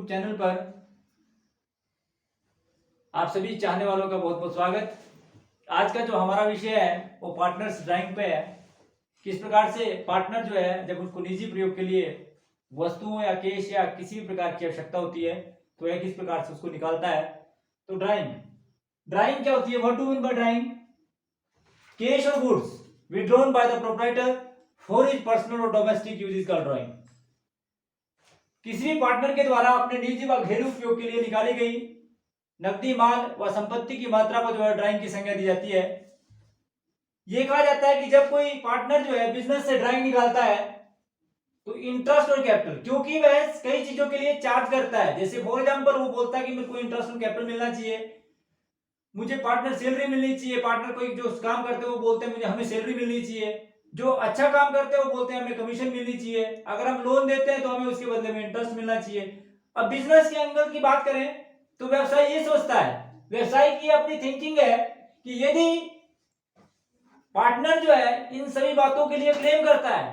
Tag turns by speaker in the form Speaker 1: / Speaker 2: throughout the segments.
Speaker 1: YouTube channel पर आप सभी चाहने वालों का बहुत बहुत स्वागत। आज का जो हमारा विषय है वो पार्टनर्स ड्राइंग पे है। किस प्रकार से पार्टनर जो है जब उसको निजी प्रयोग के लिए वस्तुओं या केश या किसी भी प्रकार की आवश्यकता होती है तो वह किस प्रकार से उसको निकालता है। तो ड्राइंग क्या होती है? What do mean by drawing? Cash और goods withdrawn by the proprietor for his personal और domestic use is called drawing. किसी भी पार्टनर के द्वारा अपने निजी व घरेलू उपयोग के लिए निकाली गई नकदी माल व संपत्ति की मात्रा को जो है ड्राइंग की संज्ञा दी जाती है। यह कहा जाता है कि जब कोई पार्टनर जो है बिजनेस से ड्राइंग निकालता है तो इंटरेस्ट और कैपिटल, क्योंकि वह कई चीजों के लिए चार्ज करता है। जैसे फॉर एग्जांपल वो बोलता है कि मेरे को इंटरेस्ट और कैपिटल मिलना चाहिए, मुझे पार्टनर सैलरी मिलनी चाहिए। पार्टनर कोई जो काम करते हैं वो बोलते हैं मुझे हमें सैलरी मिलनी चाहिए। जो अच्छा काम करते हैं वो बोलते हैं हमें कमीशन मिलनी चाहिए। अगर हम लोन देते हैं तो हमें उसके बदले में इंटरेस्ट मिलना चाहिए। अब बिजनेस के एंगल की बात करें तो व्यवसाय ये सोचता है, व्यवसाय की अपनी थिंकिंग है कि यदि पार्टनर जो है इन सभी बातों के लिए क्लेम करता है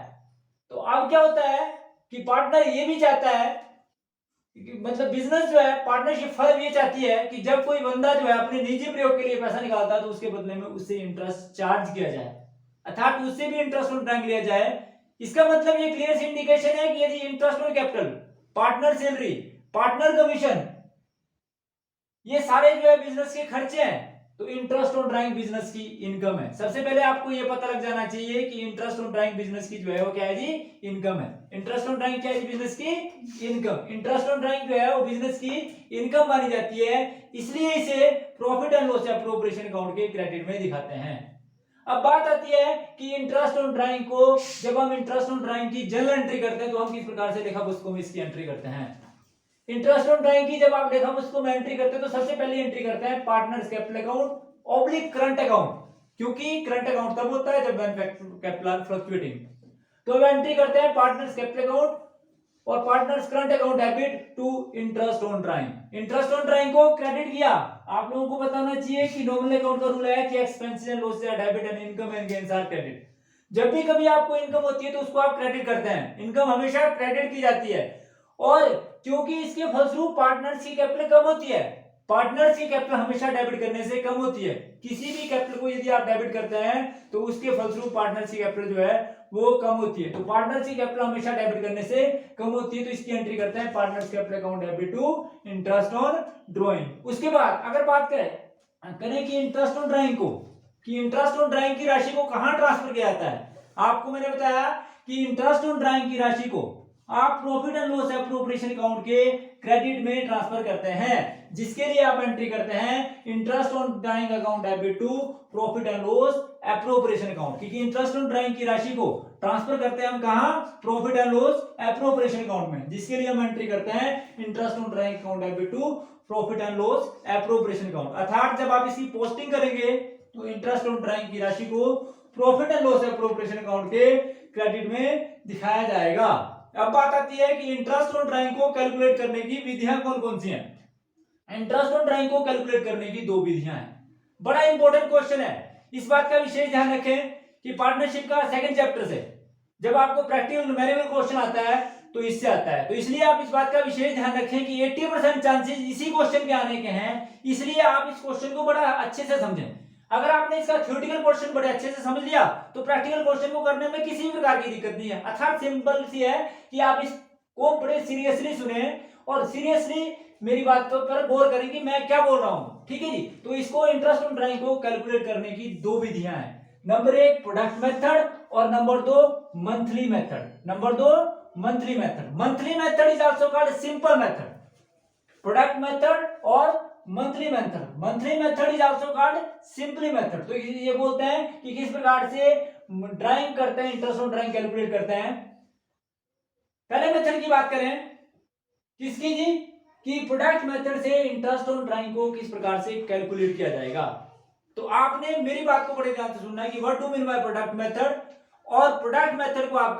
Speaker 1: तो अब क्या होता है कि पार्टनर ये भी चाहता है, मतलब बिजनेस जो है पार्टनरशिप फर्म ये चाहती है कि जब कोई बंदा जो है अपने निजी प्रयोग के लिए पैसा निकालता है तो उसके बदले में उससे इंटरेस्ट चार्ज किया जाए, अर्थात उससे भी इंटरेस्ट और ड्राइंग लिया जाए। इसका मतलब ये क्लियर इंडिकेशन है कि यदि इंटरेस्ट और capital, partner salary, partner commission, ये सारे जो है बिजनेस के खर्चे हैं तो इंटरेस्ट ऑन ड्राइंग बिजनेस की इनकम है। सबसे पहले आपको ये पता लग जाना चाहिए कि इंटरेस्ट ऑन ड्राइंग बिजनेस की जो है वो क्या है जी? इनकम है। इंटरेस्ट ऑन ड्राइंग क्या है? बिजनेस की इनकम। इंटरेस्ट ऑन ड्राइंग जो है वो बिजनेस की इनकम मानी जाती है, इसलिए इसे profit and loss appropriation account के क्रेडिट में दिखाते हैं। अब बात आती है कि इंटरेस्ट ऑन ड्राइंग को जब हम इंटरेस्ट ऑन ड्राइंग की जर्नल एंट्री करते हैं तो हम किस प्रकार से लेखा पुस्तकों में इसकी एंट्री करते हैं। इंटरेस्ट ऑन ड्राइंग की जब आप लेखा पुस्तकों में एंट्री करते हैं तो सबसे पहले एंट्री करते हैं partners capital account oblique current account, क्योंकि करंट अकाउंट तब होता है जब कैपिटल आर फ्लक्चुएटिंग। तो अब एंट्री करते हैं पार्टनर्स कैपिटल अकाउंट और partners current account debit to interest on drawing. Interest on drawing को क्रेडिट किया। आप लोगों को बताना चाहिए कि नॉमिनल अकाउंट का रूल है कि expenses and losses are debit and income and gains are credit. जब भी कभी आपको इनकम होती है तो उसको आप क्रेडिट करते हैं, इनकम हमेशा क्रेडिट की जाती है। और क्योंकि इसके फलस्वरूप पार्टनर्स की कैपिटल कम होती है, पार्टनर्स की कैपिटल हमेशा डेबिट करने से कम होती है। किसी भी कैपिटल को यदि आप डेबिट करते हैं तो उसके फलस्वरूप पार्टनर्स की कैपिटल जो है वो कम होती है। तो पार्टनर्स की कैपिटल हमेशा डेबिट करने से कम होती है, तो इसकी एंट्री करते हैं partners capital account debit to interest on drawing. उसके बाद अगर बात करें कि इंटरेस्ट ऑन ड्राइंग को, कि इंटरेस्ट ऑन ड्राइंग की राशि को कहां ट्रांसफर किया जाता है। आपको मैंने बताया कि इंटरेस्ट ऑन ड्राइंग की राशि को आप profit and loss appropriation account के क्रेडिट में ट्रांसफर करते हैं, जिसके लिए आप एंट्री करते हैं interest on drawing account debit to profit and loss appropriation account. क्योंकि इंटरेस्ट ऑन ड्राइंग की राशि को ट्रांसफर करते हैं हम कहां? Profit and loss appropriation account में, जिसके लिए हम एंट्री करते हैं interest on drawing account debit to profit and loss appropriation account. अर्थात जब आप इसकी पोस्टिंग करेंगे तो इंटरेस्ट ऑन ड्राइंग की राशि को profit and loss appropriation account के क्रेडिट में दिखाया जाएगा। अब बात आती है कि इंटरेस्ट ऑन ड्राइंग को कैलकुलेट करने की विधियां कौन कौन सी हैं। इंटरेस्ट ऑन ड्राइंग को कैलकुलेट करने की दो विधियां हैं। बड़ा इंपॉर्टेंट क्वेश्चन है, इस बात का विशेष ध्यान रखें कि पार्टनरशिप का सेकंड चैप्टर से जब आपको प्रैक्टिकल न्यूमेरिकल क्वेश्चन आता है तो इससे आता है, तो इसलिए आप इस बात का विशेष ध्यान रखें कि 80% चांसेस इसी क्वेश्चन के आने के हैं, इसलिए आप इस क्वेश्चन को बड़ा अच्छे से समझें। अगर आपने इसका थ्योरेटिकल क्वेश्चन बड़े अच्छे से समझ लिया तो प्रैक्टिकल क्वेश्चन को करने में किसी भी प्रकार की दिक्कत नहीं है। अर्थात सिंपल सी है कि आप इसको बड़े सीरियसली सुने और सीरियसली मेरी बात पर गौर करें कि मैं क्या बोल रहा हूं, ठीक है जी। तो इसको इंटरेस्ट ऑन ड्राइंग को कैलकुलेट करने की दो विधियां हैं। नंबर 1 प्रोडक्ट मेथड और number 2 monthly method. Number 2 monthly method. Monthly method is also called simple method. Product method और monthly method. Monthly method is also called simply method. तो ये बोलते हैं कि किस प्रकार से ड्राइंग करते हैं, इंटरेस्ट ऑन ड्राइंग कैलकुलेट करते हैं। पहले मेथड की बात करें किसकी जी? कि प्रोडक्ट मेथड से इंटरेस्ट ऑन ड्राइंग को किस प्रकार से कैलकुलेट किया जाएगा। तो आपने मेरी बात को बड़े ध्यान से सुनना है कि what do mean by product method, और प्रोडक्ट मेथड को आप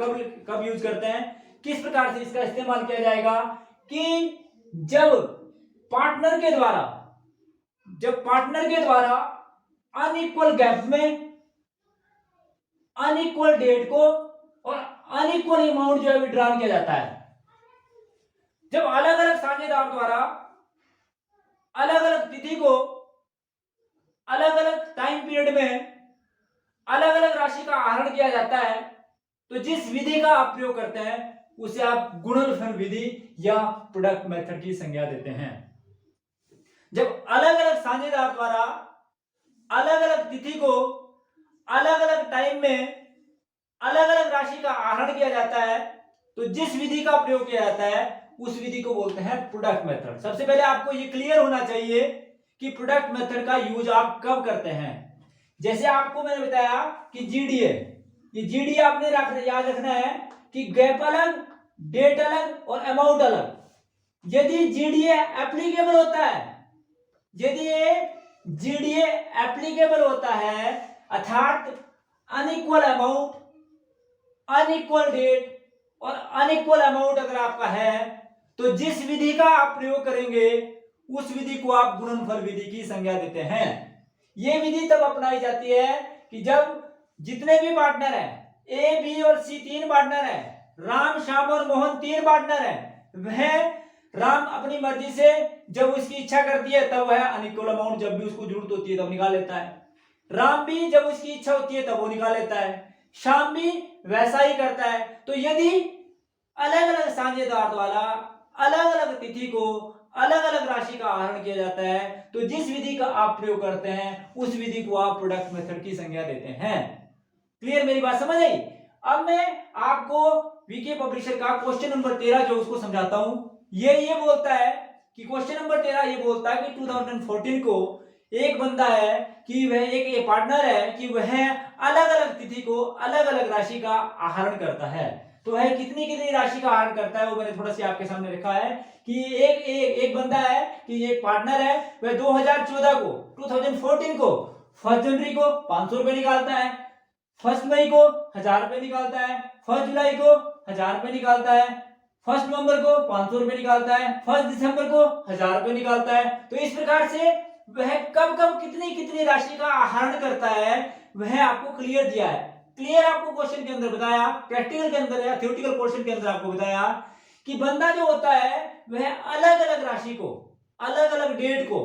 Speaker 1: कब यूज करते हैं, किस प्रकार से इसका इस्तेमाल किया जाएगा। कि जब पार्टनर के द्वारा अनइक्वल गैप में अनइक्वल डेट को और अनइक्वल अमाउंट जो है विड्रॉ किया जाता है, जब अलग अलग साझेदार द्वारा अलग अलग तिथि को अलग अलग टाइम पीरियड में अलग अलग राशि का आहरण किया जाता है, तो जिस विधि का आप प्रयोग करते हैं उसे आप गुणनफल विधि या प्रोडक्ट मेथड की संज्ञा देते हैं। जब अलग अलग साझेदार द्वारा अलग अलग तिथि को अलग अलग टाइम में अलग अलग राशि का आहरण किया जाता है, तो जिस विधि का प्रयोग किया जाता है उस विधि को बोलते हैं प्रोडक्ट मेथड। सबसे पहले आपको ये क्लियर होना चाहिए कि प्रोडक्ट मेथड का यूज आप कब करते हैं। जैसे आपको मैंने बताया कि जीडीए, ये जीडीए आपने याद रखना है कि गैप अलग, डेट अलग और अमाउंट अलग। यदि जीडीए एप्लीकेबल होता है, यदि ये जीडीए एप्लीकेबल होता है, अर्थात अनइक्वल अमाउंट, अनइक्वल डेट और अनइक्वल अमाउंट अगर आपका है, तो जिस विधि का आप प्रयोग करेंगे उस विधि को आप गुणनफल विधि की संज्ञा देते हैं। यह विधि तब अपनाई जाती है कि जब जितने भी पार्टनर हैं, ए, बी और सी तीन पार्टनर हैं, राम, श्याम और मोहन तीन पार्टनर हैं, वह राम अपनी मर्जी से जब उसकी इच्छा करती है तब वह अनइक्वल अमाउंट जब भी उसको जरूरत होती है तब निकाल लेता है। राम भी जब उसकी इच्छा होती है तब वो निकाल लेता है, श्याम भी वैसा ही करता है। तो यदि अलग अलग साझेदार द्वारा अलग अलग तिथि को अलग अलग राशि का आहरण किया जाता है, तो जिस विधि का आप प्रयोग करते हैं उस विधि को आप प्रोडक्ट मेथड की संज्ञा देते हैं। क्लियर, मेरी बात समझ आई? अब मैं आपको वीके पब्लिशर का क्वेश्चन नंबर 13 जो उसको समझाता हूं। ये बोलता है कि क्वेश्चन नंबर 13 ये बोलता है कि 2014 को एक बंदा है कि वह एक पार्टनर है कि वह अलग अलग तिथि को अलग अलग राशि का आहरण करता है। तो वह कितनी कितनी राशि का आहरण करता है वो मैंने थोड़ा सा आपके सामने रखा है कि एक बंदा है कि एक पार्टनर है, वह 2014 को 1 जनवरी को 500 रुपए निकालता है, 1 मई को 1000 रुपए निकालता है, 1 जुलाई को 1000 रुपए निकालता है, 1 नवंबर को 500 रुपए निकालता है, 1 दिसंबर को 1000 रुपए निकालता है। तो इस प्रकार से वह कब कब कितनी कितनी राशि का आहरण करता है वह आपको क्लियर दिया है। क्लियर आपको क्वेश्चन के अंदर बताया, प्रैक्टिकल के अंदर या थ्योरेटिकल पोर्शन के अंदर आपको बताया कि बंदा जो होता है वह अलग अलग राशि को, अलग अलग डेट को,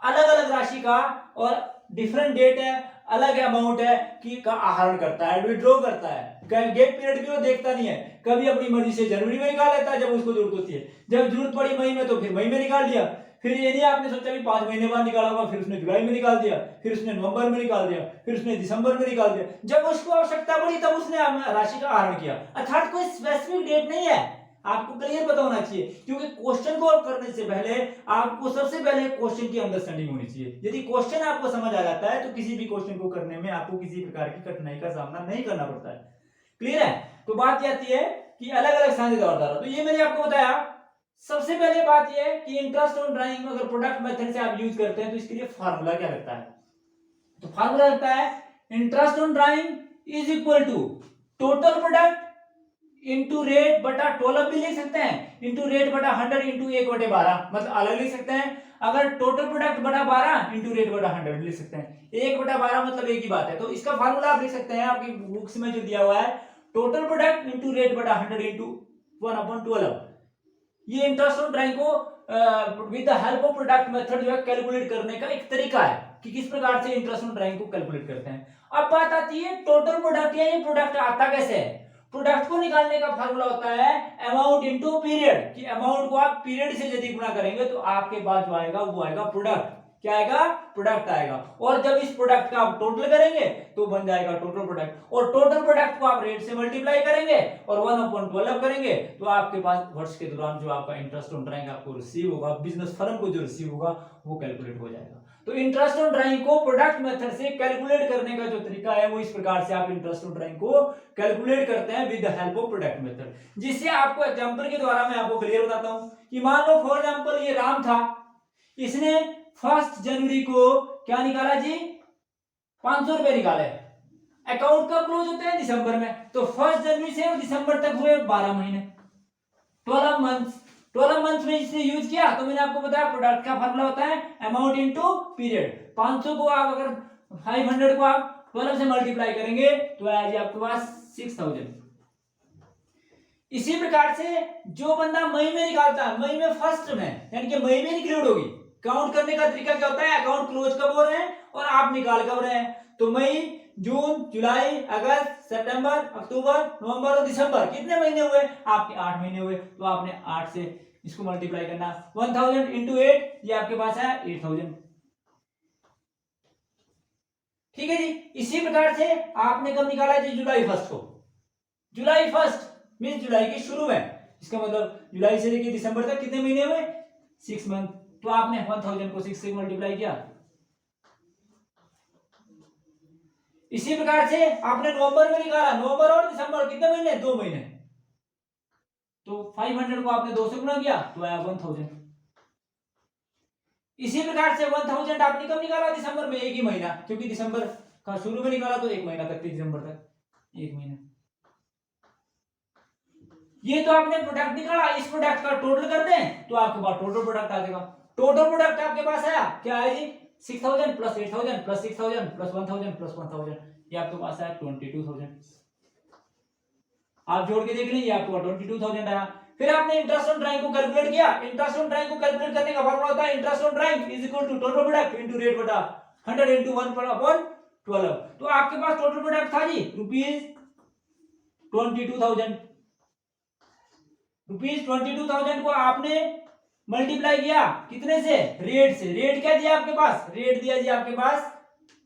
Speaker 1: अलग अलग राशि का और डिफरेंट डेट है, अलग अमाउंट है कि का आहरण करता है, विड्रॉ करता है। गेप पीरियड भी वो देखता नहीं है, कभी अपनी मर्जी से जनवरी में निकाल लेता है जब उसको जरूरत होती है, जब जरूरत पड़ी मई में तो फिर मई में निकाल लिया, फिर ये नहीं आपने सोचा कि 5 महीने बाद निकाला होगा, फिर उसने जुलाई में निकाल दिया, फिर उसने नवंबर में निकाल दिया, फिर उसने दिसंबर में निकाल दिया, जब उसको आवश्यकता पड़ी तब उसने राशि का आहरण किया। अर्थात कोई स्पेसिफिक डेट नहीं है, आपको क्लियर पता होना चाहिए, क्योंकि क्वेश्चन को करने से पहले आपको सबसे पहले क्वेश्चन की अंडरस्टैंडिंग होनी चाहिए। यदि क्वेश्चन आपको समझ आ जाता है तो किसी भी क्वेश्चन को करने में आपको किसी प्रकार की कठिनाई का सामना नहीं करना पड़ता है। क्लियर है? तो बात आती है कि अलग अलग साझेदार द्वारा, तो ये मैंने आपको बताया। सबसे पहले बात यह है कि इंटरेस्ट ऑन ड्राइंग अगर प्रोडक्ट मेथड से आप यूज करते हैं तो इसके लिए फार्मूला क्या लगता है? तो फार्मूला लगता है interest on drawing is equal to total product into rate बटा 12 भी लिख सकते हैं, इंटू रेट बटा 100 इंटू 1/12, मतलब अलग लिख सकते हैं। अगर टोटल प्रोडक्ट बटा 12 इंटू रेट बटा 100 लिख सकते हैं। 1/12 मतलब एक ही बात है। तो इसका फार्मूला आप लिख सकते हैं, आपकी बुक्स में जो दिया हुआ है, टोटल प्रोडक्ट इंटू रेट बटा 100 इंटू 1/12। ये इंटरेस्ट ऑन ड्राइंग को with the help of product method जो है कैलकुलेट करने का एक तरीका है कि किस प्रकार से इंटरेस्ट ऑन ड्राइंग को कैलकुलेट करते हैं। अब बात आती है टोटल प्रोडक्ट, या ये प्रोडक्ट आता कैसे है? प्रोडक्ट को निकालने का फार्मूला होता है अमाउंट इनटू पीरियड, कि अमाउंट को आप पीरियड से यदि गुणा करेंगे तो आपके पास जो आएगा वो आएगा प्रोडक्ट। क्या आएगा? प्रोडक्ट आएगा। और जब इस प्रोडक्ट का आप टोटल करेंगे तो बन जाएगा टोटल प्रोडक्ट, और टोटल प्रोडक्ट को आप रेट से मल्टीप्लाई करेंगे और 1/12 करेंगे तो आपके पास वर्ष के दौरान जो आपका इंटरेस्ट ऑन ड्राइंग आपको रिसीव होगा, बिजनेस फर्म को जो रिसीव होगा वो कैलकुलेट हो जाएगा। तो इंटरेस्ट ऑन ड्राइंग को प्रोडक्ट मेथड से कैलकुलेट करने का जो तरीका है वो इस प्रकार से आप इंटरेस्ट ऑन ड्राइंग को कैलकुलेट करते हैं with the help of product method. जिससे आपको एग्जांपल के द्वारा मैं आपको क्लियर बताता हूं कि मान लो फॉर एग्जांपल ये राम था, इसने 1 जनवरी को क्या निकाला जी? 500 रुपए निकाले। अकाउंट कब क्लोज होते हैं? दिसंबर में। तो 1 जनवरी से दिसंबर तक हुए 12 महीने, 12 मंथ्स। 12 मंथ में इसने यूज किया तो मैंने आपको बताया प्रोडक्ट का फार्मूला होता है अमाउंट इनटू पीरियड। 500 को आप अगर 500 को आप 12 से मल्टीप्लाई करेंगे तो आएगी आपके पास 6000। इसी प्रकार से जो बंदा मई में निकालता है, मई में फर्स्ट में, यानी कि मई में इंक्लूड होगी। काउंट करने का तरीका क्या होता है, अकाउंट क्लोज कब हो रहे हैं और आप निकाल कब रहे हैं। तो मई, जून, जुलाई, अगस्त, सितंबर, अक्टूबर, नवंबर और दिसंबर, कितने महीने हुए आपके, 8 महीने हुए। तो आपने 8 से इसको मल्टीप्लाई करना, 1000 इंटू 8, ये आपके पास है 8000। ठीक है जी। इसी प्रकार से आपने कब निकाला जी, जुलाई फर्स्ट को। जुलाई फर्स्ट मीन जुलाई के शुरू में, इसका मतलब जुलाई से लेकर दिसंबर तक कितने महीने हुए, 6 मंथ। तो आपने 1000 को 6 से मल्टीप्लाई किया। इसी प्रकार से आपने नवंबर में निकाला, नवंबर और दिसंबर कितने महीने, 2 महीने। तो 500 को आपने 2 से गुणा किया तो आया 1000। इसी प्रकार से 1000 आपने कब निकाला, दिसंबर में, एक ही महीना, क्योंकि दिसंबर का शुरू में निकाला तो 1 महीना, 31 दिसंबर तक 1 महीना। ये तो आपने प्रोडक्ट निकाला, इस प्रोडक्ट का टोटल कर दें तो आपके पास टोटल प्रोडक्ट आ जाएगा। टोटल प्रोडक्ट आपके पास आया, क्या है जी, 6000 प्लस 8000 प्लस 6000 प्लस 1000 प्लस 1000, ये आपके पास आया 22000। आप जोड़ के देख लें, ये आपके पास 22000 आया। फिर आपने इंटरेस्ट ऑन ड्राइंग को कैलकुलेट किया। इंटरेस्ट ऑन ड्राइंग को कैलकुलेट करने का फार्मूला होता है interest on drawing is equal to total product into rate बटा 100 इनटू 1/12। तो आपके पास टोटल प्रोडक्ट था जी ₹22,000। ₹22,000 को आपने मल्टीप्लाई किया कितने से, रेट से। रेट क्या दिया आपके पास, रेट दिया जी आपके पास,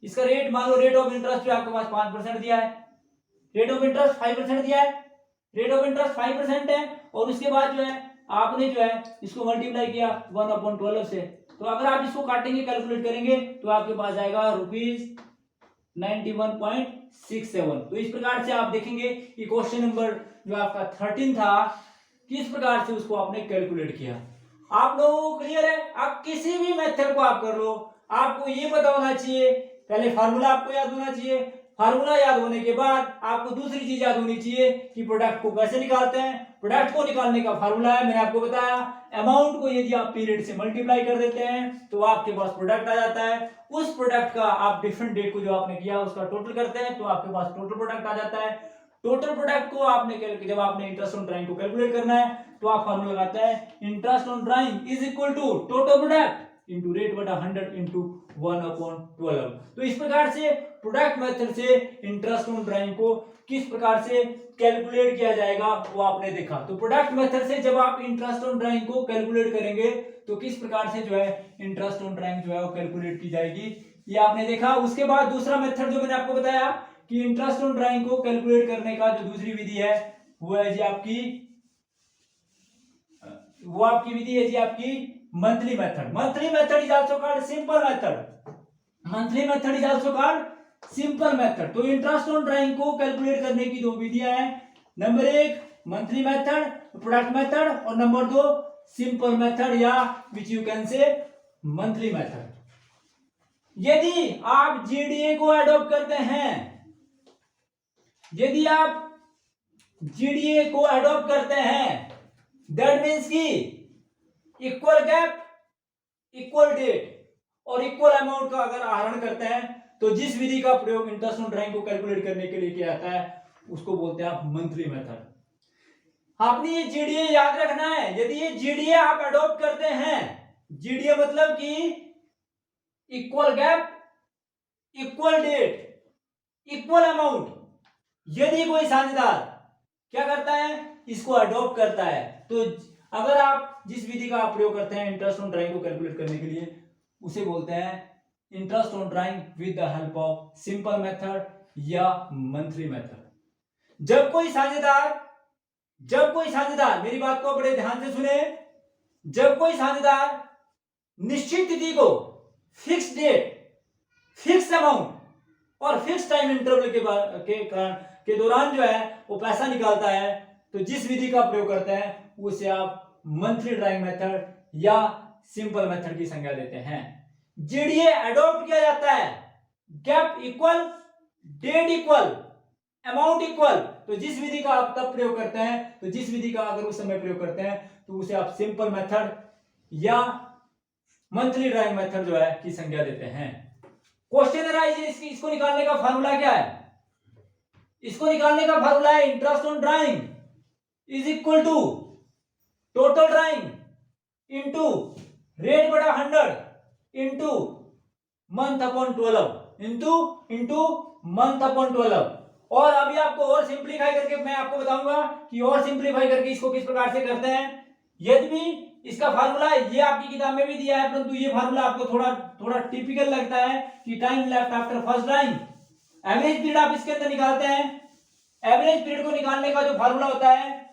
Speaker 1: इसका रेट मान लो, रेट ऑफ इंटरेस्ट जो आपके पास 5% दिया है, रेट ऑफ इंटरेस्ट 5% दिया है, रेट ऑफ इंटरेस्ट 5% है। और उसके बाद जो है आपने जो है इसको मल्टीप्लाई किया 1/12 से। तो अगर आप इसको काटेंगे, कैलकुलेट करेंगे तो आपके पास आएगा ₹91.67। तो इस प्रकार से आप देखेंगे कि क्वेश्चन नंबर जो आपका 13 था, किस प्रकार से उसको आपने कैलकुलेट किया। आप लोगों को क्लियर है। आप किसी भी मेथड को आप कर लो, आपको ये पता होना चाहिए, पहले फार्मूला आपको याद होना चाहिए। फार्मूला याद होने के बाद आपको दूसरी चीज याद होनी चाहिए कि प्रोडक्ट को कैसे निकालते हैं। प्रोडक्ट को निकालने का फार्मूला है, मैंने आपको बताया, अमाउंट को यदि आप पीरियड से मल्टीप्लाई कर देते हैं तो आपके पास प्रोडक्ट आ जाता है। उस प्रोडक्ट का आप डिफरेंट डेट को जो आपने किया उसका टोटल करते हैं तो आपके पास टोटल प्रोडक्ट आ जाता है। टोटल प्रोडक्ट को आपने जब आपने इंटरेस्ट ऑन ड्राइंग को कैलकुलेट करना है तो आप फार्मूला लगाता है interest on drawing is equal to total product into rate बटा 100 इंटू 1/12। तो इस प्रकार से प्रोडक्ट मेथड से इंटरेस्ट ऑन ड्राइंग को किस प्रकार से कैलकुलेट किया जाएगा वो आपने देखा। तो प्रोडक्ट मेथड से जब आप इंटरेस्ट ऑन ड्राइंग को कैलकुलेट करेंगे तो किस प्रकार से जो है इंटरेस्ट ऑन ड्राइंग जो है वो कैलकुलेट की जाएगी, ये आपने देखा। उसके बाद दूसरा मेथड जो मैंने आपको बताया कि इंटरेस्ट ऑन ड्राइंग को कैलकुलेट करने का जो दूसरी विधि है वो है जी आपकी monthly method. Monthly method is also called simple method. Monthly method is also called simple method. तो इंटरेस्ट ऑन ड्राइंग को कैलकुलेट करने की दो विधियां हैं, number 1 monthly method product method और नंबर 2 सिंपल मेथड या which you can say monthly method. यदि आप जीडीए को अडॉप्ट करते हैं, यदि आप जीडीए को अडॉप्ट करते हैं दैट मीन्स की इक्वल गैप, इक्वल डेट और इक्वल अमाउंट का अगर आहरण करते हैं तो जिस विधि का प्रयोग इंटरेस्ट ऑन ड्राइंग को कैलकुलेट करने के लिए किया जाता है उसको बोलते हैं आप मंथली मेथड। आपने ये जीडीए याद रखना है। यदि ये जीडीए आप अडॉप्ट करते हैं, जीडीए मतलब कि equal gap, equal date, equal amount, यदि कोई साझेदार क्या करता है इसको अडॉप्ट करता है तो अगर आप जिस विधि का आप प्रयोग करते हैं इंटरेस्ट ऑन ड्राइंग को कैलकुलेट करने के लिए उसे बोलते हैं interest on drawing with the help of simple method या मंथली मेथड। जब कोई साझेदार मेरी बात को बड़े ध्यान से सुने, जब कोई साझेदार निश्चित तिथि को, फिक्स डेट, फिक्स अमाउंट और फिक्स टाइम इंटरवल के दौरान जो है वो पैसा निकालता है तो जिस विधि का प्रयोग करते हैं उसे आप मंथली ड्राइंग मेथड या सिंपल मेथड की संज्ञा देते हैं। जीडीए अडॉप्ट किया जाता है, gap equal, date equal, amount equal, तो जिस विधि का आप तब प्रयोग करते हैं तो जिस विधि का अगर उस समय प्रयोग करते हैं तो उसे आप सिंपल मेथड या मंथली ड्राइंग मेथड जो है की संज्ञा देते हैं। क्वेश्चन अराइज, इसको निकालने का फार्मूला क्या है? इसको निकालने का फार्मूला है interest on drawing is equal to total drawing into rate बटा 100 into month upon 12 into month upon 12। और अभी आपको और सिंप्लीफाई करके मैं आपको बताऊंगा कि और सिंप्लीफाई करके इसको किस प्रकार से करते हैं। यदि इसका फार्मूला ये आपकी किताब में भी दिया है, परंतु ये फार्मूला आपको थोड़ा टिपिकल लगता है कि time left after first drawing, average period आप इसके अंदर निकालते हैं। एवरेज पीरियड को निकालने का जो फार्मूला होता है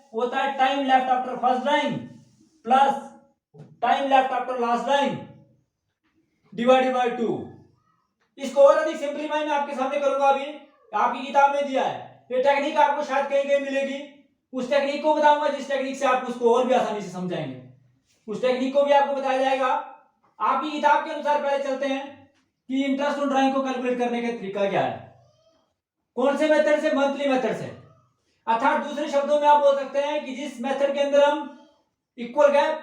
Speaker 1: time left after first drawing plus time left after last drawing divided by 2। इसको और अधिक सिंप्लीफाई मैं आपके सामने करूंगा। अभी आपकी किताब में दिया है, ये टेक्निक आपको शायद कहीं कहीं मिलेगी, उस टेक्निक को बताऊंगा जिस टेक्निक से आप उसको और भी आसानी से समझाएंगे। उस टेक्निक को भी आपको बताया जाएगा। आपकी किताब के अनुसार पहले चलते हैं कि इंटरेस्ट ऑन ड्राइंग को कैलकुलेट करने का तरीका क्या है, कौन से मेथड से, मंथली मेथड से। अर्थात दूसरे शब्दों में आप बोल सकते हैं कि जिस मेथड के अंदर हम इक्वल गैप,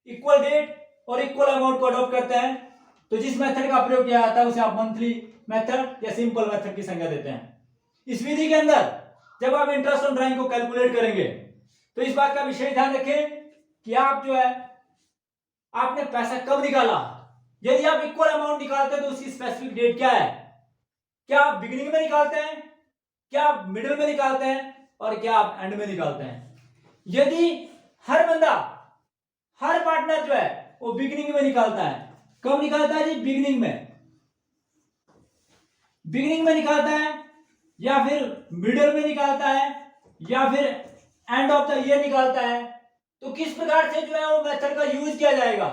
Speaker 1: इक्वल डेट और इक्वल अमाउंट को अडॉप्ट करते हैं, तो जिस मेथड का प्रयोग किया जाता है उसे आप मंथली मेथड या सिंपल मेथड की संज्ञा देते हैं। इस विधि के अंदर जब आप इंटरेस्ट ऑन ड्राइंग को कैलकुलेट करेंगे तो इस बात का विशेष ध्यान रखें कि आप जो है आपने पैसा कब निकाला। यदि आप इक्वल अमाउंट निकालते हैं तो उसकी स्पेसिफिक डेट क्या है, क्या आप बिगिनिंग में निकालते हैं, क्या आप मिडिल में निकालते हैं और क्या आप एंड में निकालते हैं। यदि हर बंदा, हर पार्टनर जो है वो बिगिनिंग में निकालता है, कब निकालता है जी, बिगिनिंग में निकालता है, या फिर मिडिल में निकालता है, या फिर एंड ऑफ द ईयर निकालता है, तो किस प्रकार से जो है वो मेथड का यूज किया जाएगा।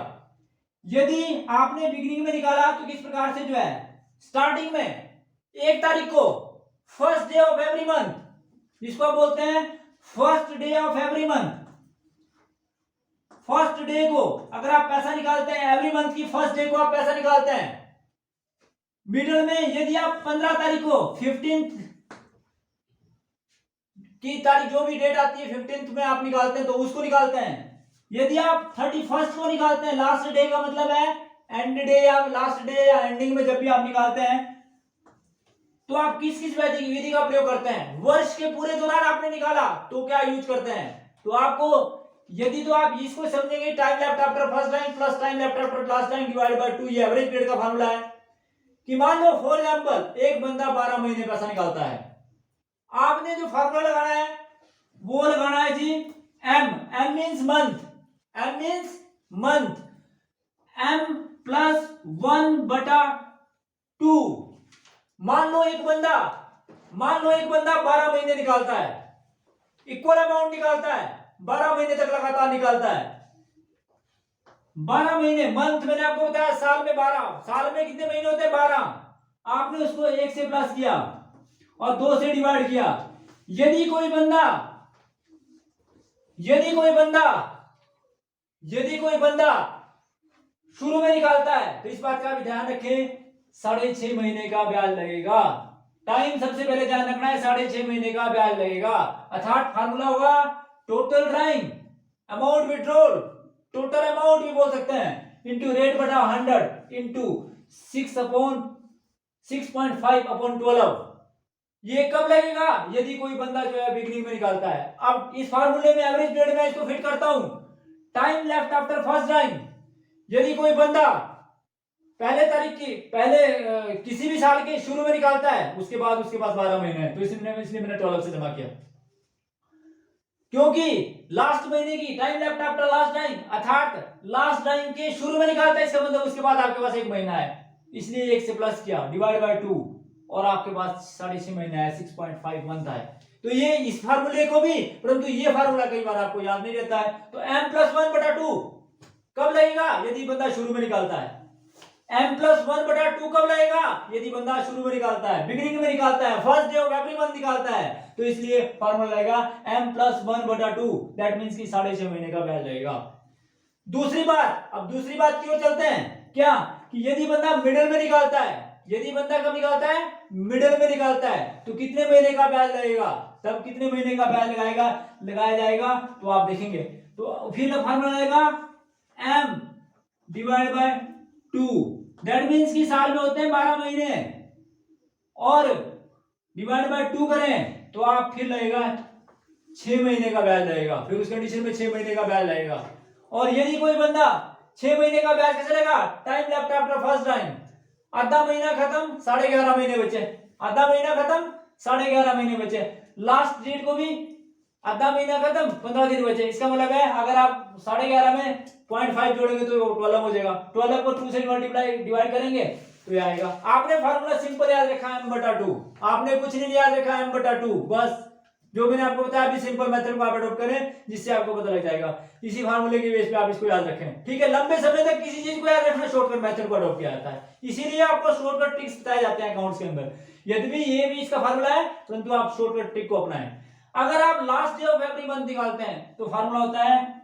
Speaker 1: यदि आपने बिगिनिंग में निकाला तो किस प्रकार से जो है स्टार्टिंग में 1 तारीख को, first day of every month, जिसको आप बोलते हैं first day of every month, first day को अगर आप पैसा निकालते हैं, एवरी मंथ की फर्स्ट डे को आप पैसा निकालते हैं। मिडिल में यदि आप 15 तारीख को, 15th की तारीख जो भी डेट आती है 15th में आप निकालते हैं तो उसको निकालते हैं। यदि आप 31st को निकालते हैं, लास्ट डे का मतलब है एंड डे या लास्ट डे या एंडिंग में जब भी आप निकालते हैं तो आप किस विधि का प्रयोग करते हैं। वर्ष के पूरे दौरान आपने निकाला तो क्या यूज करते हैं, तो आपको यदि तो आप इसको समझेंगे time left after first drawing plus time left after last drawing divided by 2, ये एवरेज पीरियड का फार्मूला है। कि मान लो फॉर एग्जांपल एक बंदा 12 महीने पैसा निकालता है, आपने जो फार्मूला लगाना है वो लगाना है जी M means month, M means month, m plus 1/2। मान लो एक बंदा 12 महीने निकालता है, इक्वल अमाउंट निकालता है, 12 महीने तक लगातार निकालता है। 12 महीने, मंथ मैंने आपको बताया साल में 12, साल में कितने महीने होते हैं 12। आपने उसको 1 से प्लस किया और 2 से डिवाइड किया। यदि कोई बंदा शुरू में निकालता है तो इस बात का भी ध्यान रखें 6.5 महीने का ब्याज लगेगा। टाइम सबसे पहले ध्यान रखना है, 6.5 महीने का ब्याज लगेगा। अर्थात फार्मूला होगा total drawing amount withdrawal, total amount भी बोल सकते हैं, इंटू रेट बटा 100 इंटू 6.5/12। ये कब लगेगा, यदि कोई बंदा जो है बिगिनिंग में निकालता है। अब इस फार्मूले में एवरेज पीरियड में इसको फिट करता हूं, time left after first drawing. यदि कोई बंदा पहले किसी भी साल के शुरू में निकालता है, उसके बाद उसके पास 12 महीने हैं, तो इसलिए मैंने 12 से जमा किया, क्योंकि लास्ट महीने की time left after last drawing अर्थात लास्ट ड्राइंग के शुरू में निकालता है, इसका मतलब उसके बाद आपके पास 1 महीना है, इसलिए 1 से प्लस किया डिवाइड बाय 2 और आपके पास 6.5 महीना है, 6.5 मंथ है। तो ये इस फार्मूले को भी, परंतु ये फार्मूला कई बार आपको याद नहीं रहता है, तो m+1/2 कब लगेगा, यदि बंदा शुरू में निकालता है। m+1/2 कब लगेगा, यदि बंदा शुरू में निकालता है, बिगिनिंग में निकालता है, first day of every month निकालता है, तो इसलिए फार्मूला लगेगा m+1/2, दैट मींस कि 6.5 महीने का ब्याज लगेगा। दूसरी बात क्यों चलते हैं क्या, कि यदि बंदा मिडिल में निकालता है, यदि बंदा कब निकालता है, मिडिल में निकालता है, तो कितने महीने का ब्याज लगेगा, तब कितने महीने का ब्याज लगाया जाएगा, तो आप देखेंगे, तो फिर फार्मूला लगेगा m/2, दैट मींस कि साल में होते हैं 12 महीने, और डिवाइड बाय 2 करें तो आप फिर लगेगा 6 महीने का ब्याज लगेगा, फिर उस कंडीशन में 6 महीने का ब्याज लगेगा। और यदि कोई बंदा 6 महीने का ब्याज कैसे लेगा, time left after first time, आधा महीना खत्म 11.5 महीने बचे, आधा महीना खत्म 11.5 महीने बचे, लास्ट डेट को भी आधा महीना खत्म 15 दिन बचे। इसका मतलब है अगर आप 11.5 में 0.5 जोड़ेंगे तो 12 हो जाएगा, 12 को 2 से मल्टीप्लाई डिवाइड करेंगे तो ये आएगा। आपने फार्मूला सिंपल याद रखा है m/2, आपने कुछ नहीं याद रखा है m/2, बस जो मैंने आपको बताया अभी सिंपल मेथड को आप अडॉप्ट करें जिससे आपको पता लग जाएगा। इसी फार्मूले के बेस पे आप इसको याद रखें, ठीक है। लंबे समय तक किसी चीज को याद रखना शॉर्टकट मेथड को अडॉप्ट किया जाता है, इसीलिए आपको शॉर्टकट ट्रिक्स बताए जाते हैं अकाउंट्स के अंदर। यद्यपि ये भी इसका फार्मूला है परंतु आप शॉर्टकट ट्रिक को अपनाएं। अगर आप last day of every month निकालते हैं तो फार्मूला होता है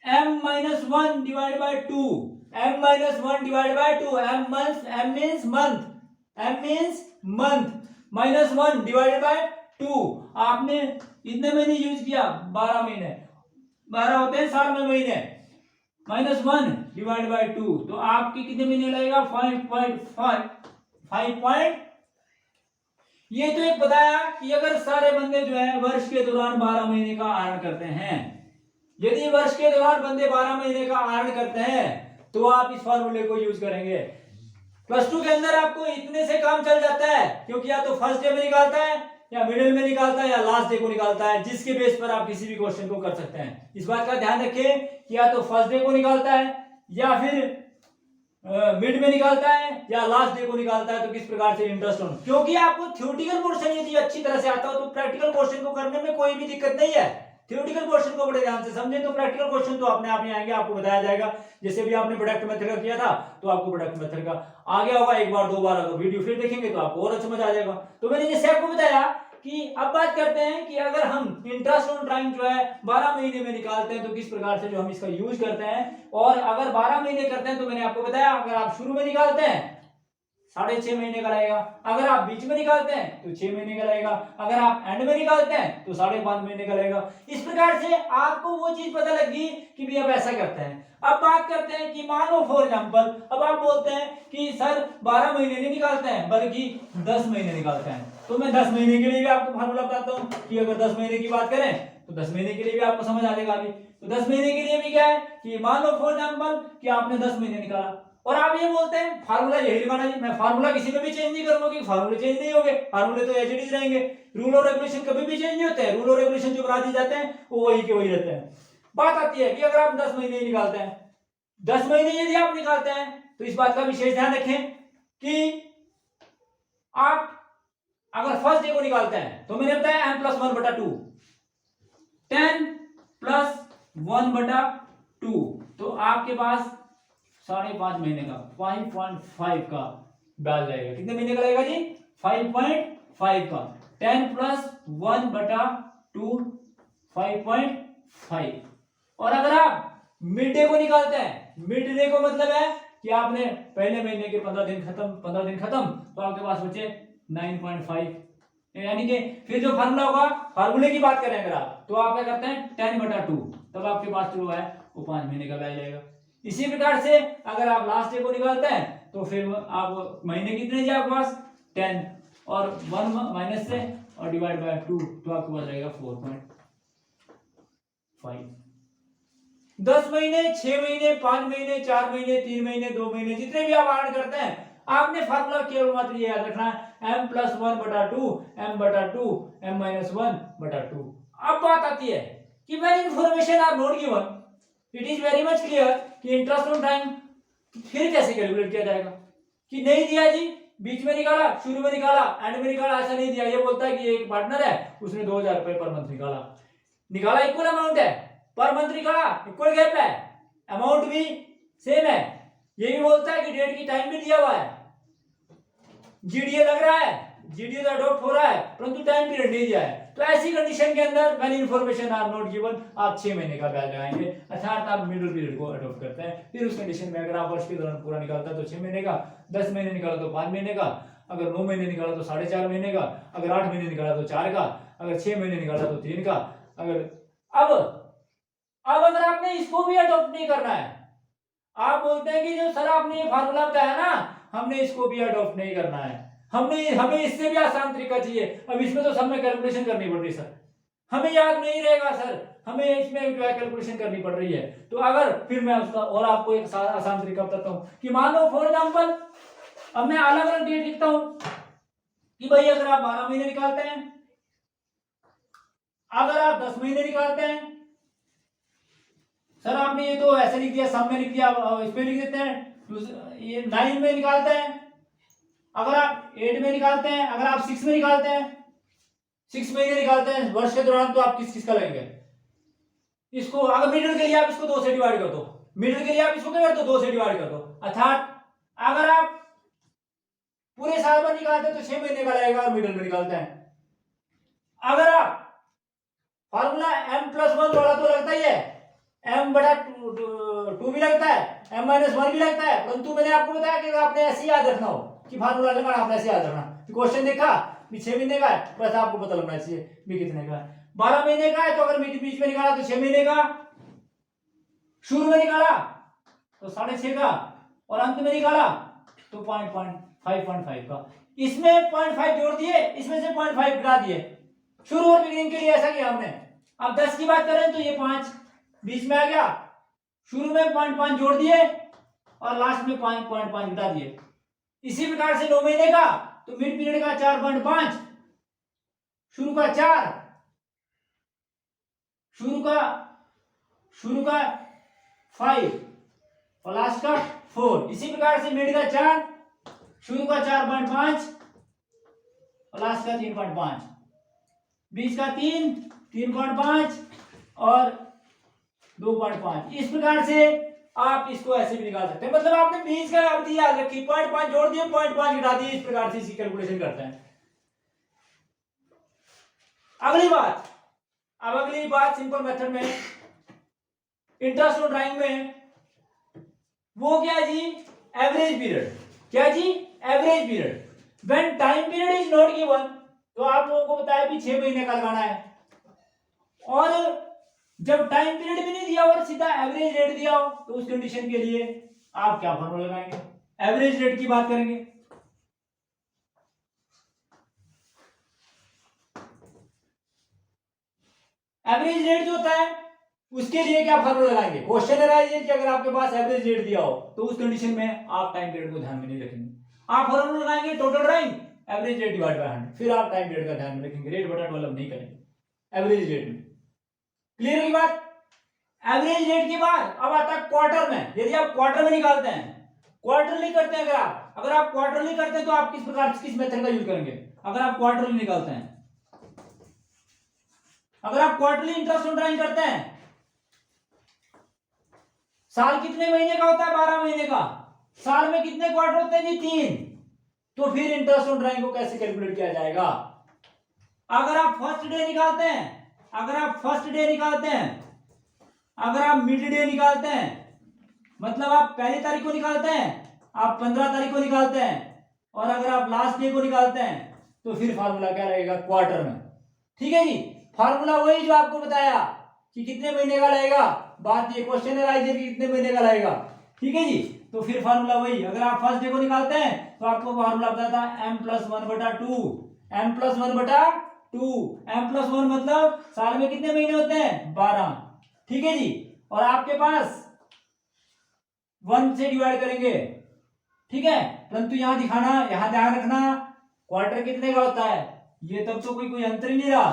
Speaker 1: m-1 divide by 2, m-1 divide by 2, m means month, m means month, -1 divided by 2। आपने इतने महीने यूज किया, 12 महीने, 12 होते हैं साल में महीने, -1 डिवाइड बाय 2 तो आपके कितने महीने लगेगा, 5.5। ये तो एक बताया कि अगर सारे बंदे जो है वर्ष के दौरान 12 महीने का अर्न करते हैं, यदि वर्ष के दौरान बंदे 12 महीने का अर्न करते हैं तो आप इस फार्मूले को यूज करेंगे। +2 के अंदर आपको इतने से काम चल जाता है, क्योंकि या तो फर्स्ट डे में निकालता है या मिडिल में निकालता है या लास्ट डे को निकालता है, जिसके बेस पर आप किसी भी क्वेश्चन को कर सकते हैं। इस बात का ध्यान रखें कि या तो फर्स्ट डे को निकालता है या फिर मिड में निकालता है या लास्ट डे को निकालता है, तो किस प्रकार से इंटरेस्ट ऑन, क्योंकि आपको थ्योरेटिकल पोर्शन यदि अच्छी तरह से आता हो तो प्रैक्टिकल क्वेश्चन को करने में कोई भी दिक्कत नहीं है। थ्योरेटिकल क्वेश्चन को बड़े ध्यान से समझें तो प्रैक्टिकल क्वेश्चन तो अपने आप ही आएंगे, आपको बताया जाएगा। जैसे भी आपने प्रोडक्ट मेथड का किया था तो आपको प्रोडक्ट मेथड का आ गया होगा, एक बार दो बार अगर वीडियो फिर देखेंगे तो आपको और समझ आ जाएगा। तो मैंने जैसे आपको बताया कि अब बात करते हैं कि अगर हम इंटरेस्ट ऑन टाइम जो है 12 महीने में निकालते हैं तो किस प्रकार से जो हम इसका यूज करते हैं। और अगर 12 महीने करते हैं तो मैंने आपको बताया अगर आप शुरू में निकालते हैं 6.5 महीने का लगेगा, अगर आप बीच में निकालते हैं तो 6 महीने का लगेगा, अगर आप एंड में निकालते हैं तो 5.5 महीने का लगेगा। इस प्रकार से आपको वो चीज पता लगी कि भी अब ऐसा करते हैं। अब बात करते हैं कि मान लो फॉर एग्जांपल अब आप बोलते हैं कि सर 12 महीने नहीं निकालते हैं बल्कि 10 महीने निकालते हैं, तो मैं 10 महीने के लिए भी आपको फार्मूला बताता हूँ कि अगर 10 महीने की बात करें तो 10 महीने के लिए भी आपको समझ आ जाएगा। अभी तो 10 महीने के लिए भी क्या है कि मान लो फॉर एग्जांपल कि आपने 10 महीने निकाला और आप ये बोलते हैं फार्मूला यही लगाना जी, मैं फार्मूला किसी में भी चेंज नहीं करूंगा कि फार्मूले चेंज नहीं होंगे, फार्मूले तो एज इट इज रहेंगे। रूल और रेगुलेशन कभी भी चेंज नहीं होते हैं, रूल और रेगुलेशन जो बना दिए जाते हैं वो वही के वही रहते हैं। बात आती है कि अगर आप 10 महीने निकालते हैं, 10 महीने यदि आप निकालते हैं तो इस बात का विशेष ध्यान रखें कि आप अगर फर्स्ट डे को निकालते हैं तो मैंने बताया m+1/2, 10 + 1/2 तो आपके पास 5.5 महीने का 5.5 का ब्याज लगेगा। कितने महीने का लगेगा जी, 5.5 का, 10 + 1/2 5.5। और अगर आप मिड डे को निकालते हैं, मिड डे को मतलब है कि आपने पहले महीने के 15 दिन खत्म तो आपके पास बचे 9.5, यानी कि फिर जो फार्मूला होगा, फार्मूले की बात करें अगर आप तो आप क्या करते हैं 10/2, तब आपके पास जो है वो 5 महीने का ब्याज लगेगा। इसी प्रकार से अगर आप लास्ट डे को निकालते हैं तो फिर आप महीने कितने जी आपके पास 10 और 1 माइनस से और डिवाइड बाय 2 तो आपके पास रहेगा 4.5। 10 महीने, 6 महीने, 5 महीने, 4 महीने, 3 महीने, 2 महीने, जितने भी आप ऐड करते हैं आपने फार्मूला केवल मात्र ये याद रखना है m+1/2 m/2 m-1/2। अब बात आती है कि when information are not given it is very much clear कि इंटरेस्ट ऑन टाइम फिर कैसे कैलकुलेट किया जाएगा। कि नहीं दिया जी, बीच में निकाला, शुरू में निकाला, एंड में निकाला, ऐसा नहीं दिया। ये बोलता है कि एक पार्टनर है उसने 2000 रुपए पर मंथ निकाला इक्वल अमाउंट है, पर मंथ निकाला इक्वल गैप है, अमाउंट भी सेम है। ये भी बोलता है कि डेट की टाइम भी दिया हुआ है, जीडीए लग रहा है, जीडीए तो अडॉप्ट हो रहा है परंतु टाइम पीरियड नहीं दिया है। तो ऐसी कंडीशन के अंदर when information are not given आप 6 महीने का ब्याज लगाएंगे, अर्थात आप मिडिल पीरियड को अडॉप्ट करते हैं। फिर उस कंडीशन में अगर आप वर्ष के दौरान पूरा निकालता है तो 6 महीने का, 10 महीने निकाला तो 5 महीने का, अगर 9 महीने निकाला तो 4.5 महीने का, अगर 8 महीने निकाला तो 4 का, अगर 6 महीने निकाला तो 3 का। अब अगर आपने इसको भी अडॉप्ट नहीं करना है, आप बोलते हैं कि जो सर आपने ये फार्मूला बताया ना हमने इसको भी अडॉप्ट नहीं करना है, हमें इससे भी आसान तरीका चाहिए। अब इसमें तो सब में कैलकुलेशन करनी पड़ रही सर, हमें याद नहीं रहेगा सर, हमें इसमें जो है कैलकुलेशन करनी पड़ रही है। तो अगर फिर मैं उसका और आपको एक आसान तरीका बताता हूँ कि मान लो फॉर एग्जाम्पल अब मैं अलग अलग डेट लिखता हूं कि भाई अगर आप 12 महीने निकालते हैं, अगर आप 10 महीने निकालते हैं, सर आपने ये तो ऐसे लिख दिया, सम में लिख दिया, इसमें लिख देते हैं, ये 9 में निकालते हैं, अगर आप 8 में निकालते हैं, अगर आप 6 में निकालते हैं, 6 महीने निकालते हैं वर्ष के दौरान, तो आप किस का लेंगे? इसको अगर मिडिल के लिए आप इसको 2 से डिवाइड कर दो, मिडिल के लिए आप इसको क्या कर दो, 2 से डिवाइड कर दो। अर्थात अगर आप पूरे साल भर निकालते हैं तो 6 महीने का लगेगा और मिडिल में निकालते हैं। अगर आप फॉर्मूला m+1 वाला तो लगता ही है, m/2 भी लगता है, m-1 भी लगता है, परंतु मैंने आपको बताया कि आपने ऐसे याद रखना हो कि फार्मूला लगाना, आपने ऐसे याद रखना। क्वेश्चन देखा भी 6 महीने का है, बस आपको पता लगना चाहिए भी कितने का है। 12 महीने का है तो अगर बीच में निकाला तो 6 महीने का, शुरू में निकाला तो 6.5 का, और अंत में निकाला तो 5.5 का। इसमें 0.5 जोड़ दिए, इसमें से 0.5 घटा दिए, शुरू और बिगिनिंग के लिए ऐसा किया हमने। अब 10 की बात करें तो ये 5 बीच में आ गया, शुरू में 0.5 जोड़ दिए और लास्ट में 5.5 घटा दिए। इसी प्रकार से 9 महीने का तो मिड पीरियड का 4.5, शुरू का 4, शुरू का 5 और लास्ट का 4। इसी प्रकार से मिड का 4, शुरू का 4.5 और लास्ट का 3.5, बीच का 3, 3.5 और 2.5। इस प्रकार से आप इसको ऐसे भी निकाल सकते हैं। मतलब आपने बीच का अवधि याद रखी, 0.5 जोड़ दिए, 0.5 घटा दिए, इस प्रकार से इसकी कैलकुलेशन करते हैं। अगली बात सिंपल मेथड में, इंटरेस्ट ऑन ड्राइंग में, वो क्या जी? Average period. क्या जी? Average period. When time period is not given, तो आप लोगों को बताया कि 6 महीने का लगाना है, और जब टाइम पीरियड भी नहीं दिया और सीधा एवरेज रेट दिया हो, तो उस कंडीशन के लिए आप क्या फॉर्मूला लगाएंगे? एवरेज रेट की बात करेंगे। एवरेज रेट जो होता है उसके लिए क्या फॉर्मूला लगाएंगे? क्वेश्चन है कि अगर आपके पास एवरेज रेट दिया हो तो उस कंडीशन में आप टाइम पीरियड को ध्यान में नहीं रखेंगे, आप फॉर्मूला लगाएंगे total drawing average rate divide by 100, फिर आप टाइम पीरियड का ध्यान में रखेंगे, रेट बटा 12 नहीं करेंगे एवरेज रेट में। क्लियर की बात? एवरेज रेट के बाद अब आता है क्वार्टर में। यदि आप क्वार्टर में निकालते हैं, क्वार्टरली करते हैं, अगर आप क्वार्टरली करते हैं तो आप किस मेथड का यूज करेंगे? अगर आप क्वार्टरली निकालते हैं, अगर आप क्वार्टरली इंटरेस्ट ऑन ड्राइंग करते हैं, साल कितने महीने का होता है? 12 महीने का। साल में कितने क्वार्टर होते हैं जी? 3। तो फिर इंटरेस्ट ऑन ड्राइंग को कैसे कैलकुलेट किया जाएगा? अगर आप फर्स्ट डे निकालते हैं, अगर आप मिड डे निकालते हैं, मतलब आप पहली तारीख को निकालते हैं, आप 15 तारीख को निकालते हैं, और अगर आप लास्ट डे को निकालते हैं, तो फिर फार्मूला क्या रहेगा? क्वार्टर में। ठीक है जी, फार्मूला वही जो आपको बताया कि कितने महीने का लगेगा, बात ये क्वेश्चन है कि कितने महीने का लगेगा। ठीक है जी, तो फिर फार्मूला वही, अगर आप फर्स्ट डे को निकालते हैं तो आपको फार्मूला बताता है m+1/2, m+1/2, m+1 मतलब साल में कितने महीने होते हैं? 12। ठीक है जी, और आपके पास 1 से डिवाइड करेंगे। ठीक है, परंतु यहां ध्यान रखना, क्वार्टर कितने का होता है? ये तब तो कोई अंतर ही नहीं रहा।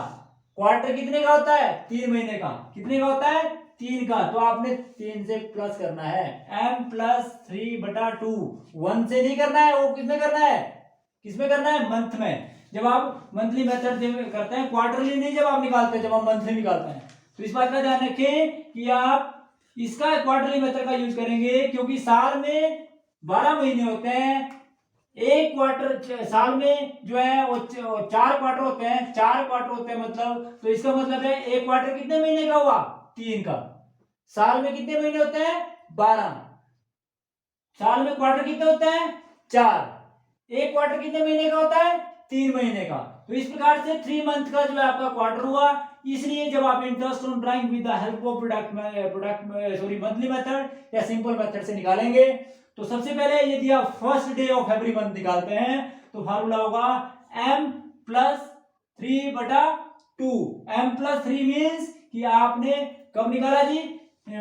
Speaker 1: क्वार्टर कितने का होता है? 3 महीने का। कितने का होता है? 3 का। तो आपने 3 से प्लस करना है, m+3/2। 1 से नहीं करना है, वो किसमें करना है? किसमें करना है? मंथ में। जब आप मंथली मेथड करते हैं, क्वार्टरली नहीं जब आप निकालते हैं, जब आप मंथली निकालते हैं, तो इस बात का ध्यान रखें कि आप इसका क्वार्टरली मेथड का यूज करेंगे, क्योंकि साल में 12 महीने होते हैं, एक क्वार्टर साल में जो है वो 4 क्वार्टर होते हैं, 4 क्वार्टर होते हैं, मतलब तो इसका मतलब है एक क्वार्टर कितने महीने का हुआ? 3 का। साल में कितने महीने होते हैं? 12। साल में क्वार्टर कितने होते हैं? 4। एक क्वार्टर कितने महीने का होता है? 3 महीने का। तो इस प्रकार से 3 मंथ का जो है आपका क्वार्टर हुआ। इसलिए जब आप interest on drawing with the help of monthly method या सिंपल मेथड से निकालेंगे, तो सबसे पहले यदि आप first day of every month निकालते हैं तो फार्मूला होगा m plus 3/2। m plus 3 means कि आपने कब निकाला जी,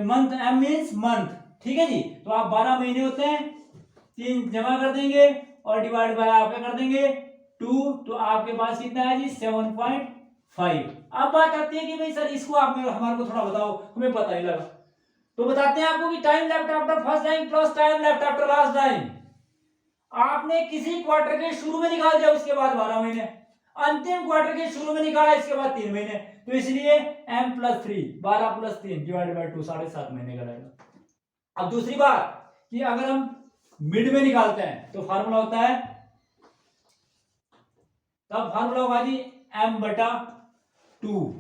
Speaker 1: मंथ, m मीन्स मंथ, ठीक है जी। तो आप 12 महीने होते हैं, 3 जमा कर देंगे और डिवाइड बाय आप क्या कर देंगे 2, तो आपके पास कितना है जी 7.5। अब बात आती है कि भाई सर इसको आप हमारे को थोड़ा बताओ, हमें पता नहीं लगा। तो बताते हैं आपको कि time left after first drawing plus time left after last drawing. आपने किसी क्वार्टर के शुरू में निकाल दिया, उसके बाद 12 महीने, अंतिम क्वार्टर के शुरू में निकाला, इसके बाद 3 महीने, तो इसलिए m plus 3, 12 plus 3 divide by 2, 7.5 महीने का रहेगा। अब दूसरी बात कि अगर हम मिड में निकालते हैं तो फार्मूला होता है, तब फार्मूला होगा जी m/2,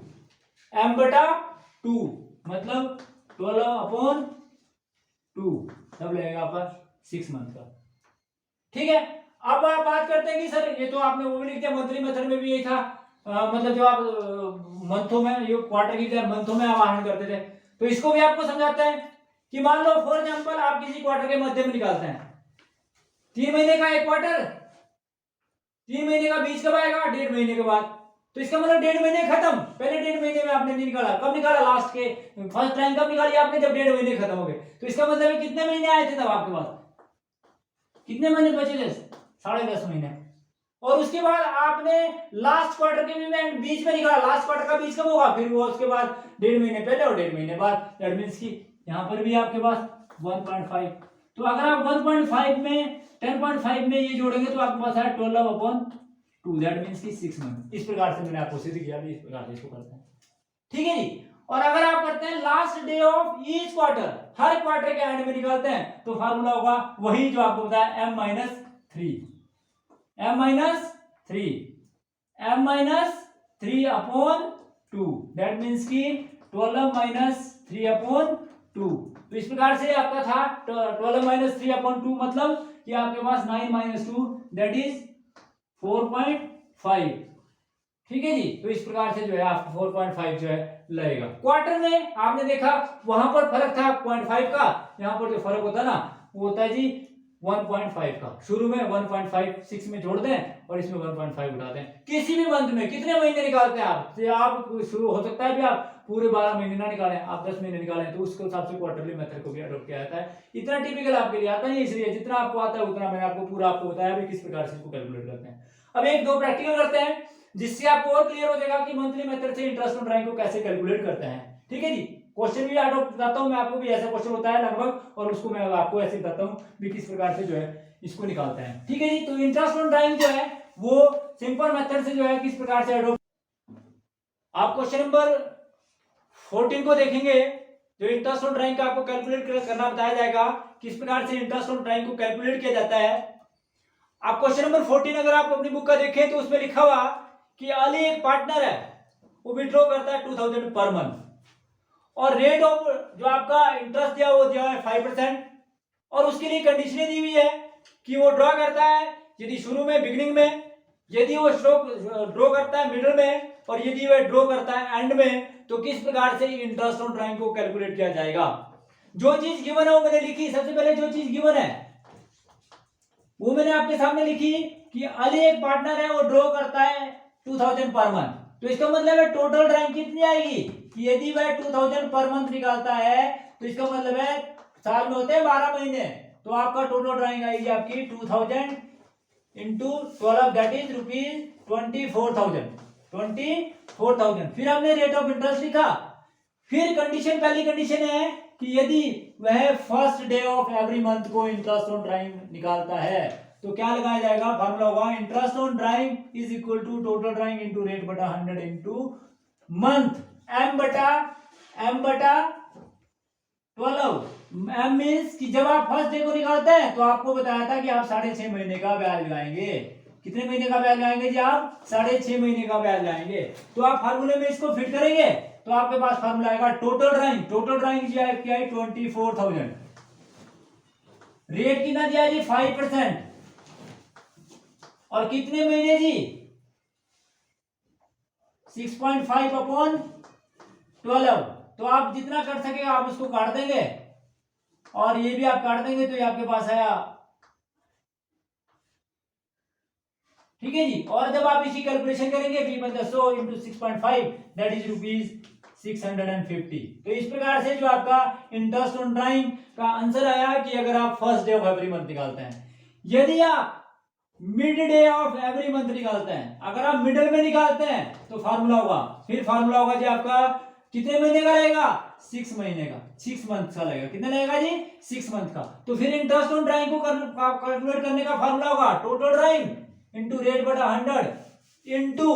Speaker 1: m/2 मतलब 12/2, तब लगेगा आपका 6 मंथ का, ठीक है। अब आप बात करते हैं कि सर ये तो आपने वो भी लिख दिया, मंथली मेथड में भी यही था, मतलब जो आप मंथों में, ये क्वार्टर की तरह मंथों में आवाहन करते थे, तो इसको भी आपको समझाते हैं कि मान लो फॉर एग्जांपल आप किसी क्वार्टर के मध्य में निकालते हैं, 3 महीने का एक क्वार्टर, 3 महीने का बीच कब आएगा, 1.5 महीने के बाद, तो इसका मतलब 1.5 महीने खत्म, पहले 1.5 महीने में आपने नहीं निकाला, कब निकाला, लास्ट के फर्स्ट टाइम कब निकाली आपने, जब 1.5 महीने खत्म हो गए, तो इसका मतलब कितने महीने आए थे तब आपके पास, कितने महीने बचे थे, 10.5 महीने। और उसके बाद आपने लास्ट क्वार्टर के भी बीच में निकाला, लास्ट क्वार्टर का बीच कब होगा, फिर वो उसके बाद 1.5 महीने पहले और 1.5 महीने बाद, दैट मींस कि यहाँ पर भी आपके पास 1.5। तो अगर आप 1.5 में 10.5 में ये जोड़ेंगे तो आपके पास है 12/2, दैट मींस कि 6 मंथ। इस प्रकार से मैंने आपको सिद्ध किया, इस प्रकार से इसको करते हैं, ठीक है जी। और अगर आप करते हैं last day of each quarter, her quarter के एंड में निकालते हैं, तो फार्मूला होगा वही जो आपको बताया m-3, m-3/2, दैट मींस कि 12-3/2। तो इस प्रकार से आपका था 12-3/2 मतलब कि आपके पास 9-2 दैट इज 4.5, ठीक है जी। तो इस प्रकार से जो है आपको 4.5 जो है लगेगा। क्वार्टर में आपने देखा वहां पर फर्क था 0.5 का, यहाँ पर जो फर्क होता है ना वो होता है जी 1.5 का। शुरू में 1.5 6 में जोड़ दें और इसमें 1.5 उठा दें। किसी भी मंथ में कितने महीने निकालते हैं आप, तो आप शुरू हो सकता है भी आप पूरे 12 महीने ना निकालें, आप 10 महीने निकालें, तो उसके हिसाब से क्वार्टरली मेथड को भी अडॉप्ट किया जाता है। इतना टिपिकल आपके लिए आता है, इसलिए जितना आपको आता है उतना मैंने आपको पूरा आपको बताया भी किस प्रकार से इसको कैलकुलेट करते हैं। अब एक दो प्रैक्टिकल करते हैं जिससे आपको और क्लियर हो जाएगा कि मंथली मेथड से इंटरेस्ट ऑन ड्राइंग को कैसे कैलकुलेट करते हैं, ठीक है जी। क्वेश्चन भी अडॉप्ट बताता हूं मैं आपको भी, ऐसा क्वेश्चन होता है लगभग, और उसको मैं आपको ऐसे बताता हूं भी किस प्रकार से जो है इसको निकालते हैं, ठीक है जी। तो इंटरेस्ट ऑन ड्राइंग जो है वो सिंपल मेथड से जो है किस प्रकार से अडॉप्ट, आप क्वेश्चन नंबर 14 को देखेंगे, जो इंटरेस्ट ऑन ड्राइंग का आपको कैलकुलेट करना बताया जाएगा, किस प्रकार से इंटरेस्ट ऑन ड्राइंग को कैलकुलेट किया जाता है। आप क्वेश्चन नंबर 14 अगर आप अपनी बुक का देखें तो उसमें लिखा हुआ कि अली एक पार्टनर है, वो विड्रॉ करता है 2000 पर मंथ, और रेट ऑफ जो आपका इंटरेस्ट दिया वो दिया है 5%, और उसके लिए कंडीशनें दी हुई है कि वो ड्रॉ करता है यदि शुरू में बिगिनिंग में, यदि वो ड्रॉ करता है मिडिल में, और यदि वह ड्रॉ करता है एंड में, तो किस प्रकार से इंटरेस्ट ऑन ड्राइंग को कैलकुलेट किया जाएगा। जो चीज गिवन है वो मैंने लिखी, सबसे पहले जो चीज गिवन है वो मैंने आपके सामने लिखी कि अली एक पार्टनर है, वो ड्रॉ करता है 2000 पर मंथ, तो इसका मतलब है टोटल ड्राइंग कितनी आएगी कि यदि वह 2000 पर मंथ निकालता है तो इसका मतलब है साल में होते हैं 12 महीने, तो आपका टोटल ड्राइंग आएगी आपकी 2000 इंटू 12 दैट इज ₹24,000। फिर हमने रेट ऑफ इंटरेस्ट लिखा, फिर कंडीशन, पहली कंडीशन है कि यदि वह first day of every month को इंटरेस्ट ऑन ड्राइंग निकालता है तो क्या लगाया जाएगा, फार्मूला होगा interest on drawing is equal to total drawing into rate बटा 100 इंटू मंथ, m बटा 12। m मीन्स कि जब आप फर्स्ट डे को निकालते हैं तो आपको बताया था कि आप 6.5 महीने का ब्याज लगाएंगे। कितने महीने का ब्याज लगाएंगे जी, आप 6.5 महीने का ब्याज लगाएंगे। तो आप फार्मूले में इसको फिट करेंगे तो आपके पास फार्मूला आएगा टोटल ड्राइंग जो है क्या है 24,000, रेट कितना दिया है जी 5%, और कितने महीने जी 6.5/12। तो आप जितना कर सके आप उसको काट देंगे, और ये भी आप काट देंगे तो ये आपके पास आया ठीक है जी। और जब आप इसी कैलकुलेशन करेंगे बी बन 100 इंटू 6.5 दैट इज ₹650। तो इस प्रकार से जो आपका इंटरेस्ट ऑन ड्राइंग का आंसर आया कि अगर आप first day of every month निकालते हैं। यदि आप mid day of every month निकालते हैं, अगर आप मिडल में निकालते हैं तो फार्मूला होगा, फिर फार्मूला होगा जी आपका कितने महीने का रहेगा, 6 महीने का, 6 मंथ का लगेगा। कितना लगेगा जी, 6 मंथ का। तो फिर इंटरेस्ट ऑन ड्राइंग को कैलकुलेट करने का फार्मूला होगा टोटल ड्राइंग इंटू रेट बटा 100 इंटू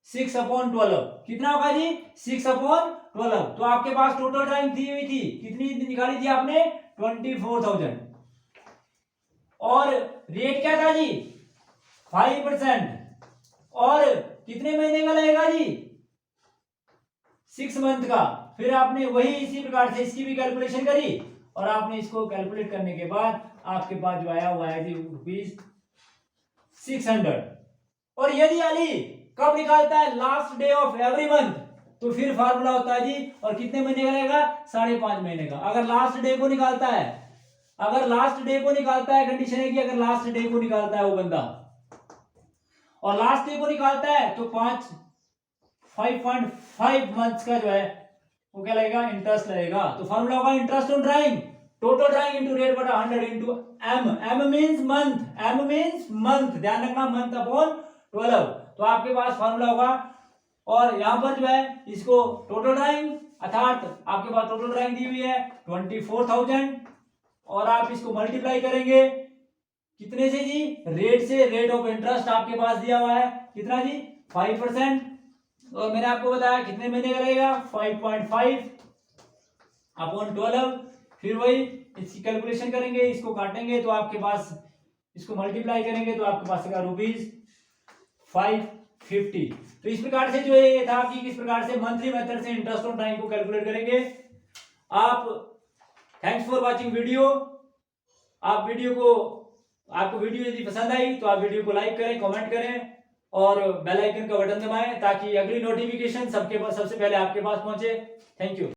Speaker 1: 6/12। कितना होगा जी, 6/12। तो आपके पास टोटल ड्राइंग दी हुई थी, कितनी निकाली थी आपने, 24,000। और रेट क्या था जी, 5%। और कितने महीने का लगेगा जी, 6 मंथ का। फिर आपने वही इसी प्रकार से इसकी भी कैलकुलेशन करी और आपने इसको कैलकुलेट करने के बाद आपके पास जो आया हुआ है जी ₹600। और यदि अली कब निकालता है, last day of every month, तो फिर फार्मूला होता है जी, और कितने महीने का रहेगा, 5.5 महीने का। अगर लास्ट डे को निकालता है, अगर लास्ट डे को निकालता है, कंडीशन है कि अगर लास्ट डे को निकालता है वो बंदा, और लास्ट डे को निकालता है तो 5.5 मंथ्स का जो है वो क्या लगेगा, इंटरेस्ट लगेगा। तो फार्मूला होगा interest on drawing total drawing into rate बटा 100 into M. M means month, M means month, ध्यान रखना, मंथ अपॉन 12। तो आपके पास फार्मूला होगा, और यहां पर जो है इसको टोटल ड्राइंग, अर्थात आपके पास टोटल ड्राइंग दी हुई है 24,000, और आप इसको मल्टीप्लाई करेंगे कितने से जी, रेट से। रेट ऑफ इंटरेस्ट आपके पास दिया हुआ है कितना जी, 5%। और मैंने आपको बताया कितने महीने का रहेगा, 5.5/12। फिर वही इसकी कैलकुलेशन करेंगे, इसको काटेंगे तो आपके पास, इसको मल्टीप्लाई करेंगे तो आपके पास ₹550। तो इस प्रकार से जो ये था कि किस प्रकार से मंथली मेथड से इंटरेस्ट ऑन ड्राइंग को कैलकुलेट करेंगे आप। Thanks for watching video. आप वीडियो को, आपको वीडियो यदि पसंद आई तो आप वीडियो को लाइक करें, कमेंट करें और बेल आइकन का बटन दबाएं ताकि अगली नोटिफिकेशन सबसे पहले आपके पास पहुंचे। Thank you.